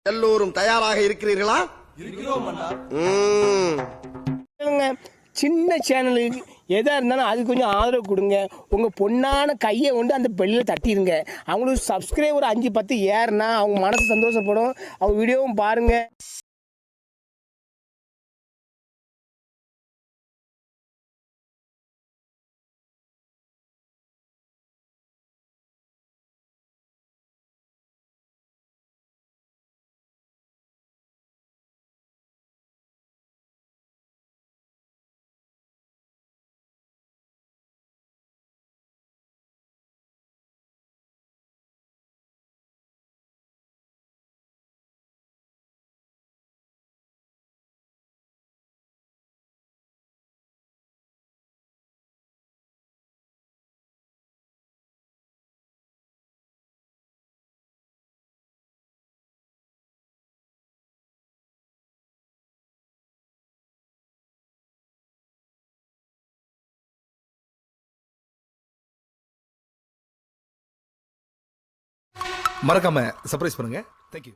எல்லோரும் தயாராக இருக்கிறீர்களா? சின்ன சேனலுக்கு எதாக இருந்தாலும் அது கொஞ்சம் ஆதரவு கொடுங்க. உங்கள் பொண்ணான கையை கொண்டு அந்த பெல்லில் தட்டிடுங்க. அவங்களுக்கு சப்ஸ்கிரைபர் 5-10 ஏறுனா அவங்க மனசு சந்தோஷப்படும். அவங்க வீடியோவும் பாருங்கள். மறக்காம சர்ப்ரைஸ் பண்ணுங்க. தேங்க்யூ.